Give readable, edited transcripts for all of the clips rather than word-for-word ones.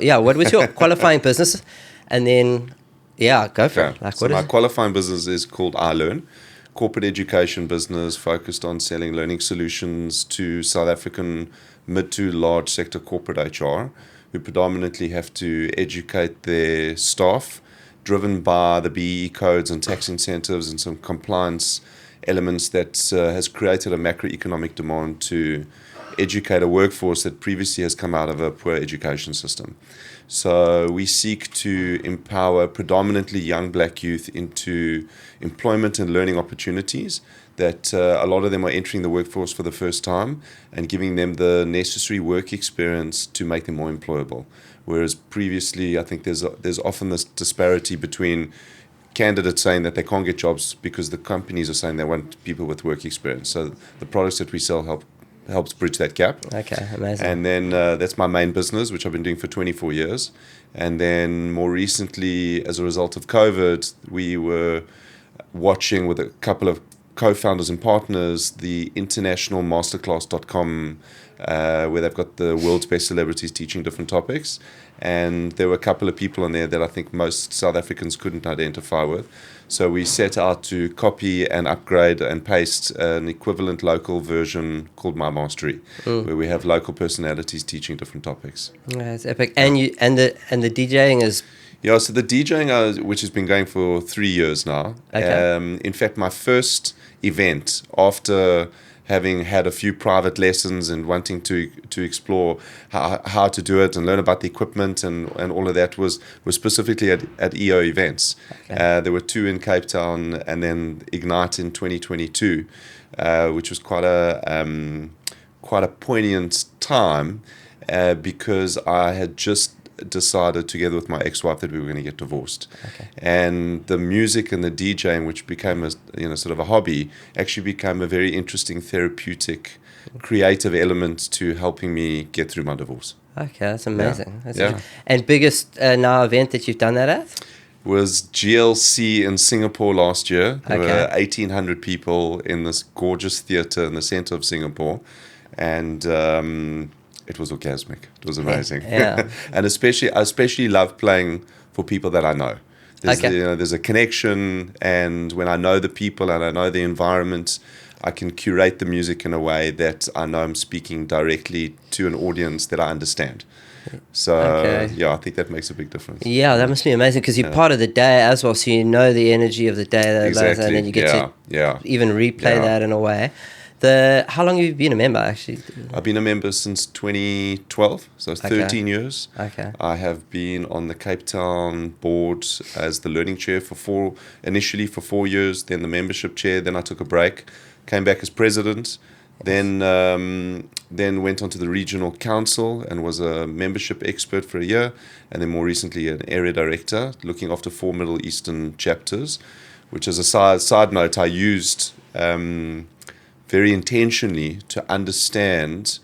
Yeah, what was your qualifying business? And then, yeah, go for it. Like, so my qualifying business is called iLearn, corporate education business focused on selling learning solutions to South African mid to large sector corporate HR, who predominantly have to educate their staff, driven by the BEE codes and tax incentives and some compliance elements that has created a macroeconomic demand to educate a workforce that previously has come out of a poor education system. So we seek to empower predominantly young black youth into employment and learning opportunities that a lot of them are entering the workforce for the first time and giving them the necessary work experience to make them more employable. Whereas previously, I think there's often this disparity between candidates saying that they can't get jobs because the companies are saying they want people with work experience. So the products that we sell helps bridge that gap. Okay, amazing. And then that's my main business, which I've been doing for 24 years. And then more recently, as a result of COVID, we were watching with a couple of co-founders and partners the international masterclass.com, where they've got the world's best celebrities teaching different topics. And there were a couple of people on there that I think most South Africans couldn't identify with. So we set out to copy and upgrade and paste an equivalent local version called MyMastery, where we have local personalities teaching different topics. Yeah, it's epic. And the DJing is... Yeah, so the DJing, which has been going for 3 years now. Okay. In fact, my first event after having had a few private lessons and wanting to explore how to do it and learn about the equipment and all of that was specifically at EO events. Okay. There were 2 in Cape Town and then Ignite in 2022, which was quite a poignant time because I had just decided together with my ex-wife that we were going to get divorced. Okay. And the music and the DJing, which became a sort of a hobby, actually became a very interesting therapeutic creative element to helping me get through my divorce. Okay, that's amazing. Yeah. And biggest now event that you've done that at? Was GLC in Singapore last year. There were 1,800 people in this gorgeous theatre in the centre of Singapore, and it was orgasmic. It was amazing. Yeah. And I especially love playing for people that I know. There's a connection, and when I know the people and I know the environment, I can curate the music in a way that I know I'm speaking directly to an audience that I understand. So, I think that makes a big difference. Yeah, that must be amazing because you're part of the day as well, so you know the energy of the day, exactly. And then you get to even replay that in a way. How long have you been a member, actually? I've been a member since 2012, so 13 years. Okay. I have been on the Cape Town board as the learning chair initially for 4 years, then the membership chair, then I took a break, came back as president, then went on to the regional council and was a membership expert for a year, and then more recently an area director looking after 4 Middle Eastern chapters, which as a side note I used very intentionally to understand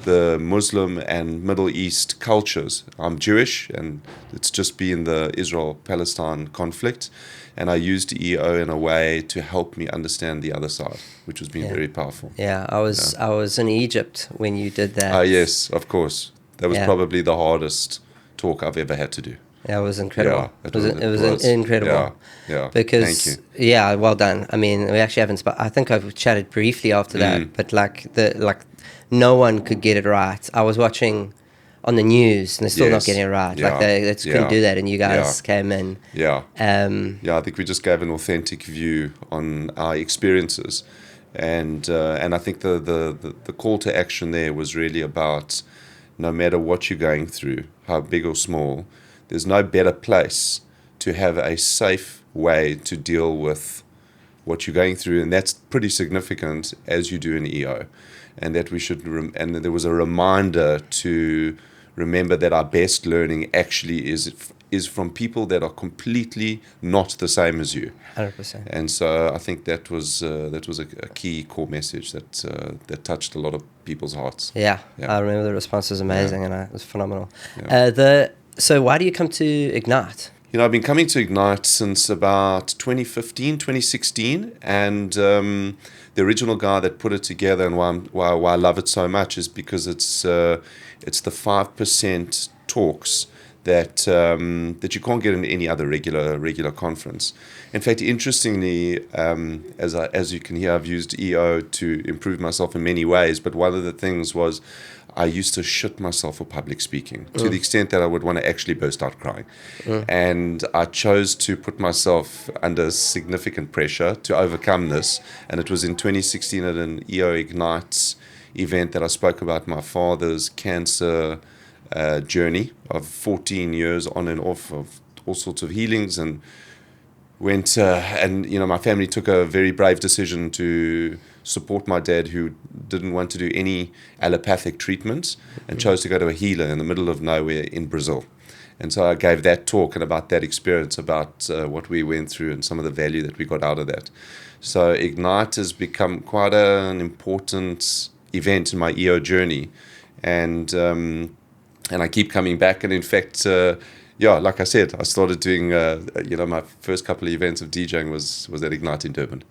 the Muslim and Middle East cultures. I'm Jewish, and it's just been the Israel-Palestine conflict, and I used EO in a way to help me understand the other side, which has been very powerful. Yeah, I was in Egypt when you did that. Yes, of course. That was probably the hardest talk I've ever had to do. Yeah, it was incredible. Yeah, it was incredible. Yeah. Because, thank you. Yeah, well done. I mean, we actually haven't. I think I've chatted briefly after that, but no one could get it right. I was watching on the news, and they're still not getting it right. Yeah. Like they just couldn't do that, and you guys came in. Yeah. I think we just gave an authentic view on our experiences, and I think the call to action there was really about no matter what you're going through, how big or small. There's no better place to have a safe way to deal with what you're going through, and that's pretty significant as you do in EO. And that we should, and there was a reminder to remember that our best learning actually is from people that are completely not the same as you. 100%. And so I think that was a key core message that touched a lot of people's hearts. Yeah. I remember the response was amazing, and it was phenomenal. Yeah. So why do you come to Ignite? I've been coming to Ignite since about 2015, 2016, and the original guy that put it together and why I love it so much is because it's the 5% talks that you can't get in any other regular conference. In fact, interestingly, as you can hear, I've used EO to improve myself in many ways, but one of the things was I used to shit myself for public speaking to the extent that I would want to actually burst out crying. And I chose to put myself under significant pressure to overcome this. And it was in 2016 at an EO Ignite event that I spoke about my father's cancer journey of 14 years on and off of all sorts of healings, and went and my family took a very brave decision to support my dad, who didn't want to do any allopathic treatments and chose to go to a healer in the middle of nowhere in Brazil. And so I gave that talk and about that experience, about what we went through and some of the value that we got out of that. So Ignite has become quite an important event in my EO journey, and I keep coming back. And in fact, like I said, I started doing, my first couple of events of DJing was at Ignite in Durban.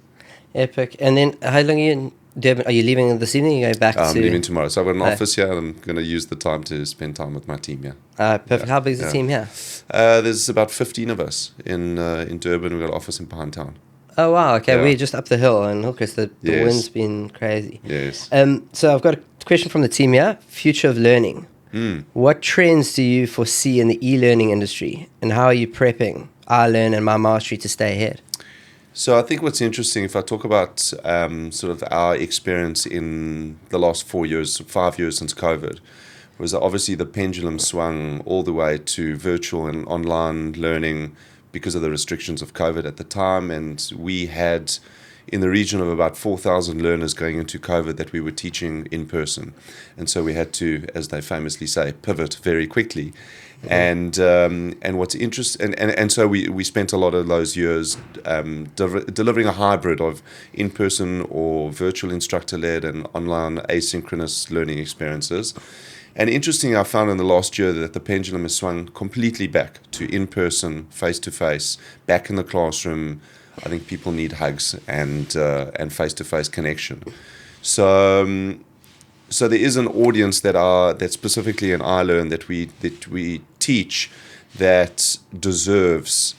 Epic. And then how long are you in Durban? Are you leaving this evening? Are you going back I'm leaving tomorrow. So I've got an office here, and I'm going to use the time to spend time with my team here. Perfect. How big is the team here? There's about 15 of us in Durban. We've got an office in Pine Town. Oh, wow. Okay, we're just up the hill in Hillcrest. The wind's been crazy. Yes. So I've got a question from the team here. Future of learning. What trends do you foresee in the e-learning industry, and how are you prepping iLearn and MyMastery to stay ahead? So I think what's interesting, if I talk about sort of our experience in the last 5 years since COVID, was that obviously the pendulum swung all the way to virtual and online learning because of the restrictions of COVID at the time. And we had in the region of about 4,000 learners going into COVID that we were teaching in person. And so we had to, as they famously say, pivot very quickly. And what's interesting, and so we spent a lot of those years delivering a hybrid of in-person or virtual instructor-led and online asynchronous learning experiences. And interesting, I found in the last year that the pendulum has swung completely back to in-person, face-to-face, back in the classroom. I think people need hugs and face-to-face connection. So there is an audience that specifically in iLearn that we teach that deserves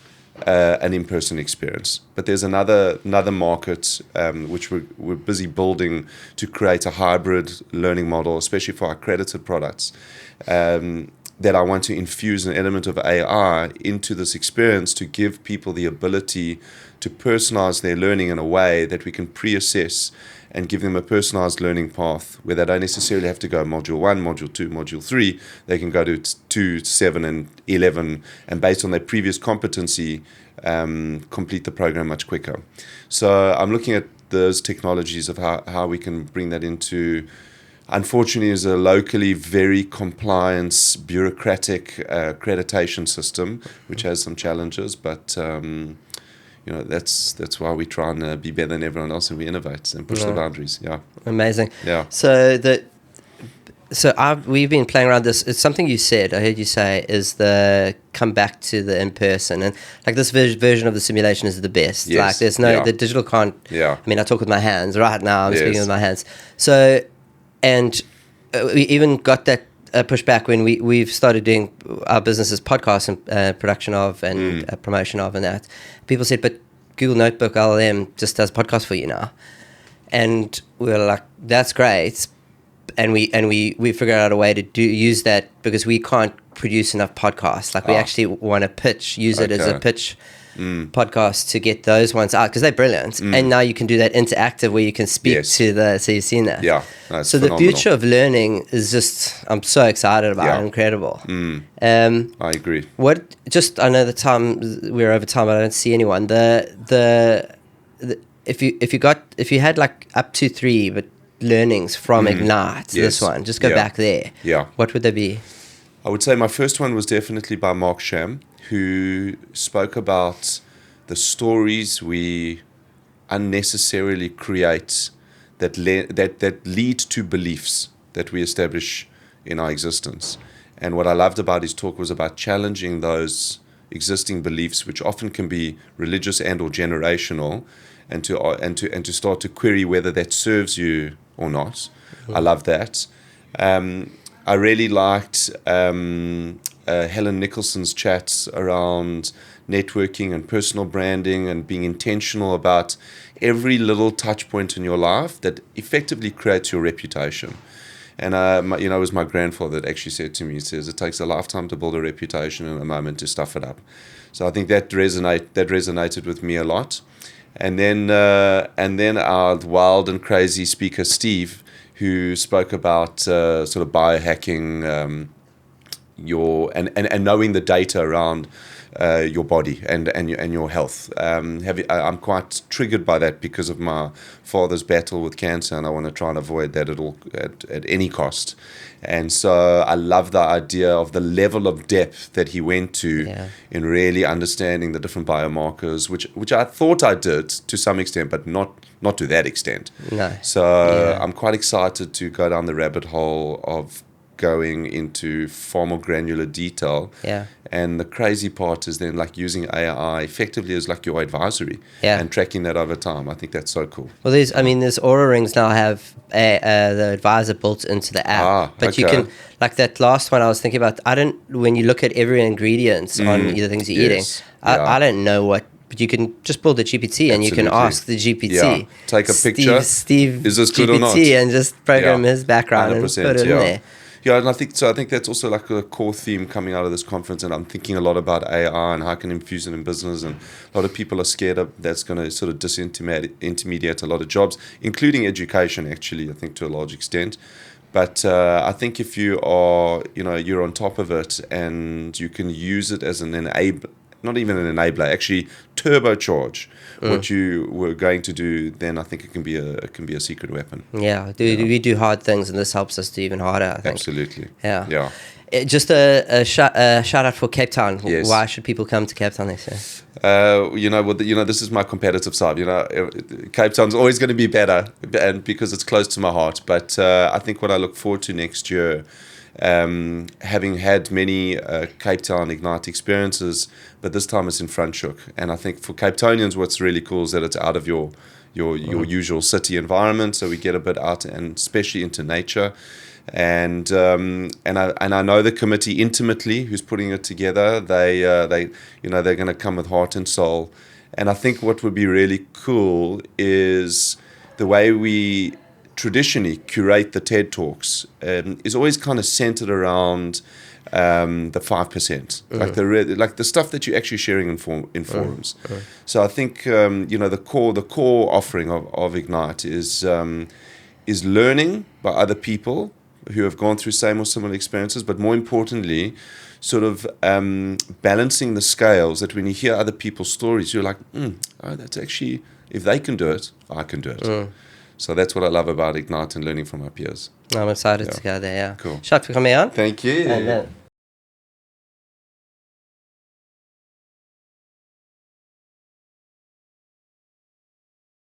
an in-person experience. But there's another market which we're busy building to create a hybrid learning model, especially for our accredited products, that I want to infuse an element of AI into this experience to give people the ability to personalize their learning in a way that we can pre-assess and give them a personalized learning path where they don't necessarily have to go module 1, module 2, module 3. They can go to 2, 7, and 11, and based on their previous competency, complete the program much quicker. So I'm looking at those technologies of how we can bring that into, unfortunately, is a locally very compliance, bureaucratic accreditation system, which has some challenges, but that's why we try and be better than everyone else, and we innovate and push the boundaries. Yeah, amazing. Yeah. We've been playing around this. It's something you said. I heard you say is the come back to the in person, and like this version of the simulation is the best. Yes. Like there's no the digital can't. Yeah. I mean, I talk with my hands right now. I'm speaking with my hands. So, and we even got that pushback when we've started doing our business's podcast and production of and promotion of and that. People said, but Google Notebook LLM just does podcasts for you now, and we were like, that's great. And we figured out a way to use that because we can't produce enough podcasts. Like we actually want to use it as a pitch podcast to get those ones out because they're brilliant. And now you can do that interactive where you can speak to so you've seen that. Yeah. So phenomenal. The future of learning is just, I'm so excited about it. Incredible. I agree. I know the time we're over time, but I don't see anyone. If you had like up to 3, but learnings from Ignite, this one, just go back there. Yeah. What would they be? I would say my first one was definitely by Mark Sham, who spoke about the stories we unnecessarily create that lead to beliefs that we establish in our existence. And what I loved about his talk was about challenging those existing beliefs, which often can be religious and or generational, and to start to query whether that serves you or not. I love that. I really liked Helen Nicholson's chats around networking and personal branding and being intentional about every little touch point in your life that effectively creates your reputation. And it was my grandfather that actually said to me, he says, it takes a lifetime to build a reputation and a moment to stuff it up. So I think that resonated with me a lot. And then our wild and crazy speaker, Steve, who spoke about sort of biohacking, and knowing the data around your body and your health. I'm quite triggered by that because of my father's battle with cancer, and I want to try and avoid that at any cost. And so I love the idea of the level of depth that he went to in really understanding the different biomarkers, which I thought I did to some extent, but not to that extent. No. So I'm quite excited to go down the rabbit hole of going into far more granular detail. Yeah. And the crazy part is then like using AI effectively as like your advisory and tracking that over time. I think that's so cool. Well, there's Aura Rings now have the advisor built into the app. But you can, like that last one I was thinking about, when you look at every ingredient on the things you're eating, I don't know what, but you can just build a GPT and you can ask the GPT. Yeah. Take a picture. Steve is this good GPT or not? And just program his background and put it in there. Yeah, and I think that's also like a core theme coming out of this conference, and I'm thinking a lot about AI and how I can infuse it in business, and a lot of people are scared of that's going to sort of disintermediate a lot of jobs, including education, actually, I think to a large extent. But I think if you are, you're on top of it and you can use it as an enabler, not even an enabler, actually turbocharge what you were going to do, then I think it can be a secret weapon. Yeah, we do hard things, and this helps us do even harder, I think. Absolutely. Yeah. Just a shout out for Cape Town. Yes. Why should people come to Cape Town this year? This is my competitive side. Cape Town's always going to be better, and because it's close to my heart. But I think what I look forward to next year, having had many Cape Town Ignite experiences, but this time it's in Franschhoek. And I think for Cape Townians, what's really cool is that it's out of your usual city environment, so we get a bit out and especially into nature. And I know the committee intimately who's putting it together. They're going to come with heart and soul. And I think what would be really cool is the way we traditionally curate the TED Talks is always kind of centered around the 5%, like the stuff that you're actually sharing in forums. So I think the core offering of Ignite is learning by other people who have gone through same or similar experiences, but more importantly, sort of balancing the scales, that when you hear other people's stories, you're like, that's actually, if they can do it, I can do it. So that's what I love about Ignite and learning from our peers. I'm excited to go there, Cool. Shout for coming on. Thank you.